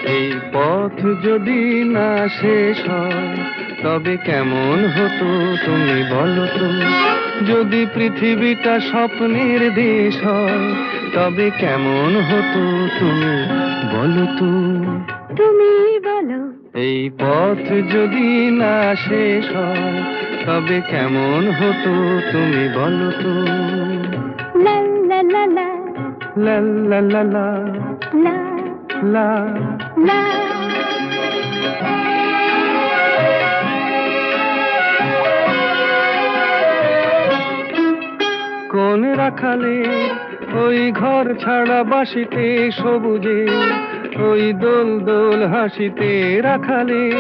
এই পথ যদি না শেষ হয় তবে কেমন হতো তুমি বলো তো। যদি পৃথিবীটা স্বপ্নের দেশ হয় তবে কেমন হতো তুমি বলো তো। তুমি বলো। এই পথ যদি না শেষ হয় তবে কেমন হতো তুমি বলো তো। লা লা লা লা লা লা লা লা লা লা। লা। কোন রাখালে ওই ঘর ছাড়া বাসিতে সবুজে, ওই দোল দোল হাসিতে রাখালে